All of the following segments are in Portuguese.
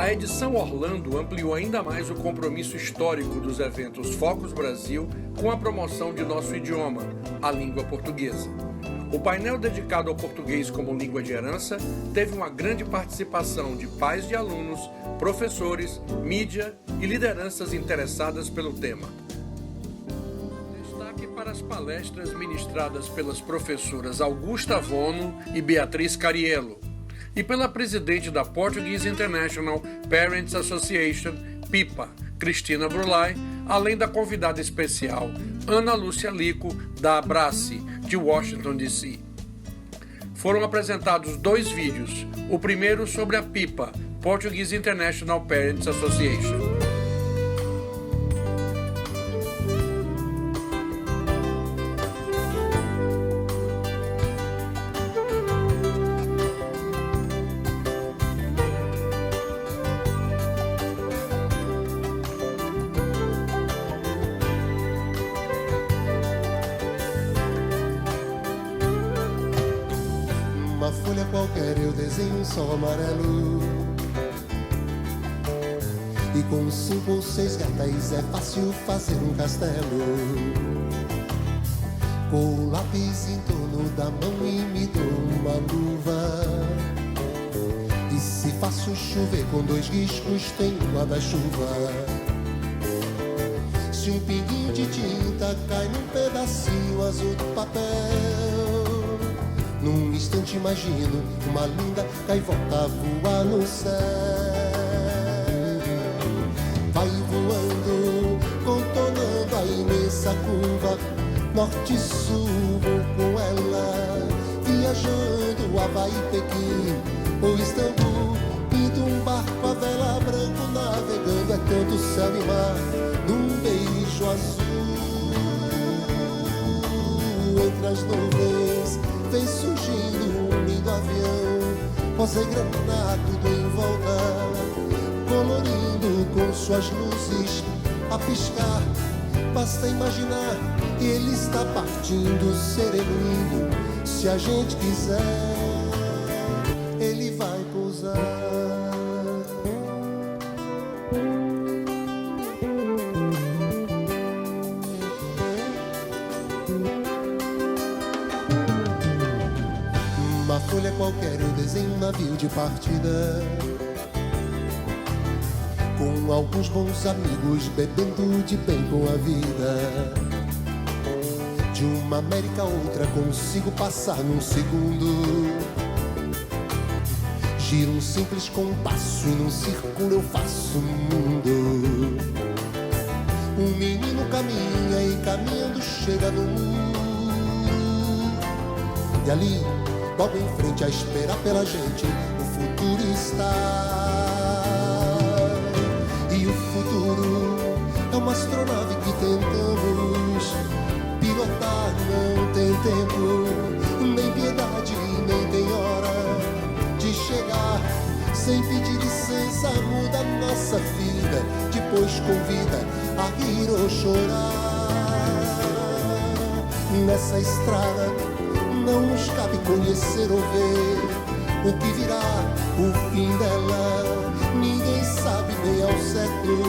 A edição Orlando ampliou ainda mais o compromisso histórico dos eventos Focus Brasil com a promoção de nosso idioma, a língua portuguesa. O painel dedicado ao português como língua de herança teve uma grande participação de pais de alunos, professores, mídia e lideranças interessadas pelo tema. Destaque para as palestras ministradas pelas professoras Augusta Vono e Beatriz Cariello, e pela presidente da Portuguese International Parents Association, PIPA, Cristina Brulay, além da convidada especial, Ana Lúcia Lico, da Abrace, de Washington, D.C. Foram apresentados 2 vídeos, o primeiro sobre a PIPA, Portuguese International Parents Association. Uma folha qualquer eu desenho um sol amarelo, e com 5 ou 6 gatas é fácil fazer um castelo. Com o lápis em torno da mão e me dou uma luva, e se faço chover com 2 riscos tenho um guarda-chuva. Se um pinguinho de tinta cai num pedacinho azul do papel, num instante imagino uma linda gaivota voar no céu. Vai voando, contornando a imensa curva, norte e sul vou com ela, viajando Havaí, Pequim ou Istambul, indo um barco a vela branco navegando. É tanto céu e mar num beijo azul. Entre as nuvens vem surgindo um lindo avião, rosa e granada tudo em volta, colorindo com suas luzes a piscar. Basta imaginar, ele está partindo sereno lindo. Se a gente quiser, ele vai pousar. Uma folha qualquer eu desenho um navio de partida, com alguns bons amigos bebendo de bem com a vida. De uma América a outra consigo passar num segundo. Giro um simples compasso e num círculo eu faço um mundo. Um menino caminha e caminhando chega no muro, e ali, logo em frente a esperar pela gente, o futuro está. E o futuro é uma astronave que tentamos pilotar. Não tem tempo, nem piedade, nem tem hora de chegar. Sem pedir licença muda a nossa vida, depois convida a rir ou chorar. Nessa estrada não nos cabe conhecer ou ver o que virá, o fim dela. Ninguém sabe bem ao certo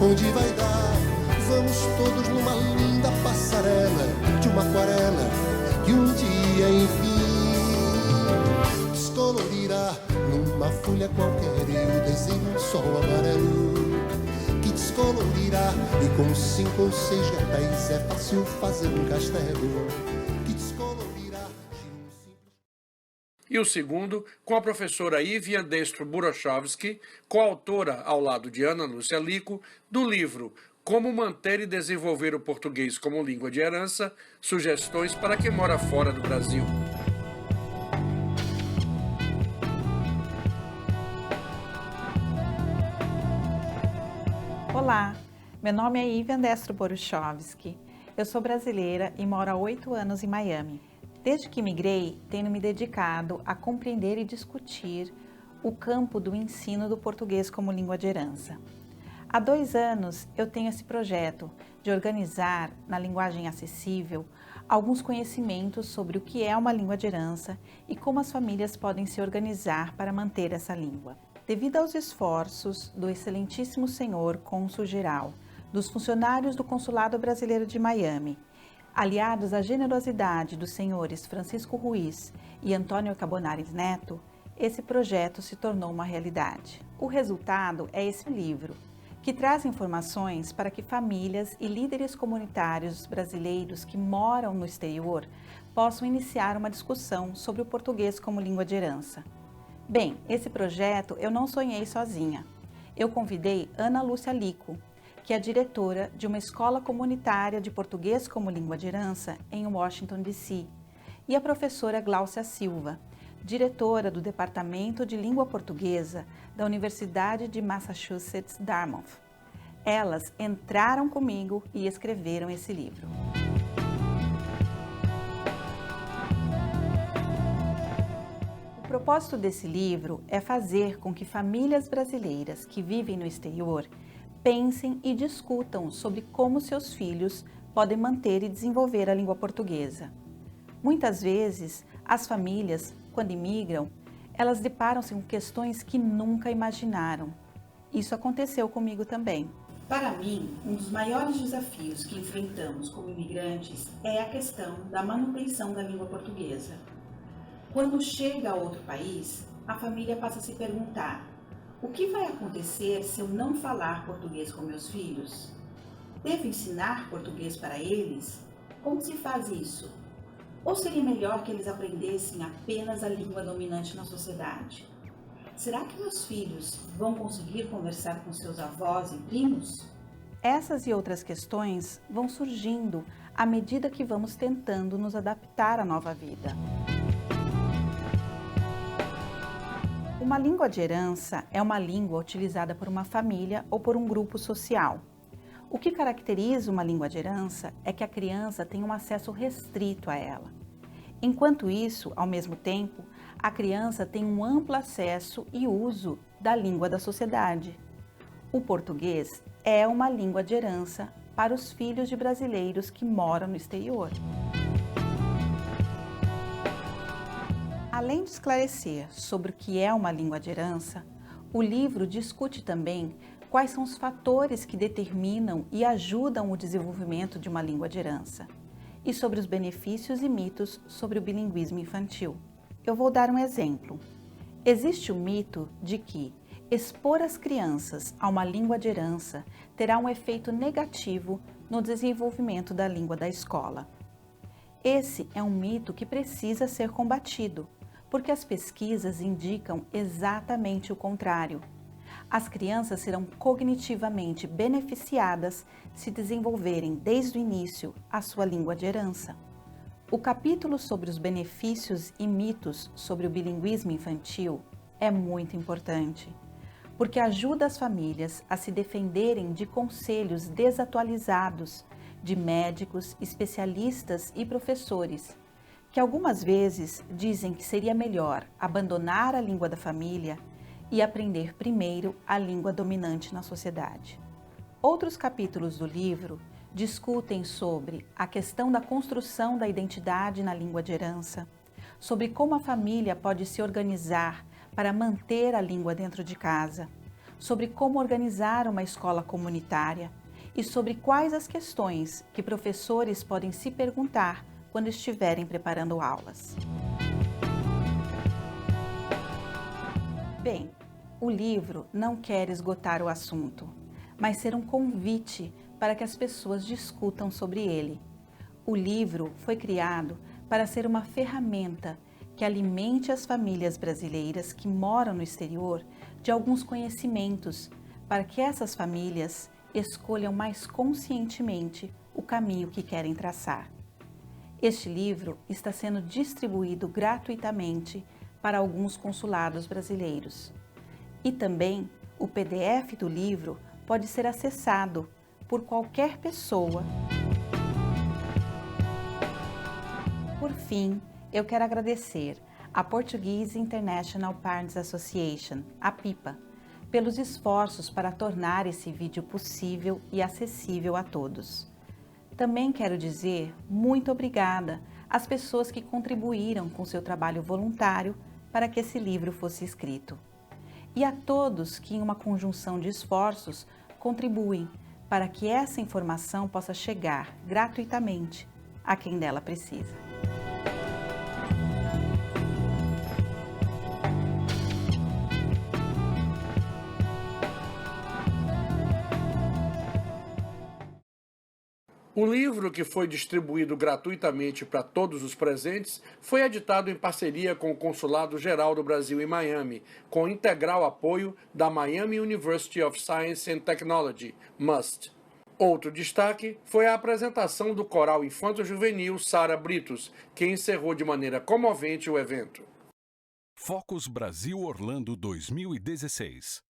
onde vai dar. Vamos todos numa linda passarela de uma aquarela que um dia enfim descolorirá. Numa folha qualquer eu desenho um sol amarelo que descolorirá, e com 5 ou 6 gatas é fácil fazer um castelo. E o segundo, com a professora Ivian Destro Burochovski, coautora, ao lado de Ana Lúcia Lico, do livro Como Manter e Desenvolver o Português como Língua de Herança, Sugestões para quem mora fora do Brasil. Olá, meu nome é Ivian Destro Burochovski. Eu sou brasileira e moro há 8 anos em Miami. Desde que migrei, tenho me dedicado a compreender e discutir o campo do ensino do português como língua de herança. Há 2 anos eu tenho esse projeto de organizar, na linguagem acessível, alguns conhecimentos sobre o que é uma língua de herança e como as famílias podem se organizar para manter essa língua. Devido aos esforços do excelentíssimo senhor cônsul-geral, dos funcionários do Consulado Brasileiro de Miami, aliados à generosidade dos senhores Francisco Ruiz e Antônio Cabonares Neto, esse projeto se tornou uma realidade. O resultado é esse livro, que traz informações para que famílias e líderes comunitários brasileiros que moram no exterior possam iniciar uma discussão sobre o português como língua de herança. Bem, esse projeto eu não sonhei sozinha. Eu convidei Ana Lúcia Lico, que é diretora de uma escola comunitária de português como língua de herança em Washington, D.C., e a professora Gláucia Silva, diretora do Departamento de Língua Portuguesa da Universidade de Massachusetts, Dartmouth. Elas entraram comigo e escreveram esse livro. O propósito desse livro é fazer com que famílias brasileiras que vivem no exterior pensem e discutam sobre como seus filhos podem manter e desenvolver a língua portuguesa. Muitas vezes, as famílias, quando imigram, elas deparam-se com questões que nunca imaginaram. Isso aconteceu comigo também. Para mim, um dos maiores desafios que enfrentamos como imigrantes é a questão da manutenção da língua portuguesa. Quando chega a outro país, a família passa a se perguntar: o que vai acontecer se eu não falar português com meus filhos? Devo ensinar português para eles? Como se faz isso? Ou seria melhor que eles aprendessem apenas a língua dominante na sociedade? Será que meus filhos vão conseguir conversar com seus avós e primos? Essas e outras questões vão surgindo à medida que vamos tentando nos adaptar à nova vida. Uma língua de herança é uma língua utilizada por uma família ou por um grupo social. O que caracteriza uma língua de herança é que a criança tem um acesso restrito a ela. Enquanto isso, ao mesmo tempo, a criança tem um amplo acesso e uso da língua da sociedade. O português é uma língua de herança para os filhos de brasileiros que moram no exterior. Além de esclarecer sobre o que é uma língua de herança, o livro discute também quais são os fatores que determinam e ajudam o desenvolvimento de uma língua de herança, e sobre os benefícios e mitos sobre o bilinguismo infantil. Eu vou dar um exemplo. Existe o mito de que expor as crianças a uma língua de herança terá um efeito negativo no desenvolvimento da língua da escola. Esse é um mito que precisa ser combatido, porque as pesquisas indicam exatamente o contrário. As crianças serão cognitivamente beneficiadas se desenvolverem desde o início a sua língua de herança. O capítulo sobre os benefícios e mitos sobre o bilinguismo infantil é muito importante, porque ajuda as famílias a se defenderem de conselhos desatualizados de médicos, especialistas e professores, que algumas vezes dizem que seria melhor abandonar a língua da família e aprender primeiro a língua dominante na sociedade. Outros capítulos do livro discutem sobre a questão da construção da identidade na língua de herança, sobre como a família pode se organizar para manter a língua dentro de casa, sobre como organizar uma escola comunitária e sobre quais as questões que professores podem se perguntar quando estiverem preparando aulas. Bem, o livro não quer esgotar o assunto, mas ser um convite para que as pessoas discutam sobre ele. O livro foi criado para ser uma ferramenta que alimente as famílias brasileiras que moram no exterior de alguns conhecimentos, para que essas famílias escolham mais conscientemente o caminho que querem traçar. Este livro está sendo distribuído gratuitamente para alguns consulados brasileiros. E também o PDF do livro pode ser acessado por qualquer pessoa. Por fim, eu quero agradecer à Portuguese International Parents Association, a PIPA, pelos esforços para tornar esse vídeo possível e acessível a todos. Também quero dizer muito obrigada às pessoas que contribuíram com seu trabalho voluntário para que esse livro fosse escrito. e a todos que, em uma conjunção de esforços, contribuem para que essa informação possa chegar gratuitamente a quem dela precisa. O livro, que foi distribuído gratuitamente para todos os presentes, foi editado em parceria com o Consulado Geral do Brasil em Miami, com integral apoio da Miami University of Science and Technology, MUST. Outro destaque foi a apresentação do coral infanto-juvenil Sara Britos, que encerrou de maneira comovente o evento. Focus Brasil Orlando 2016.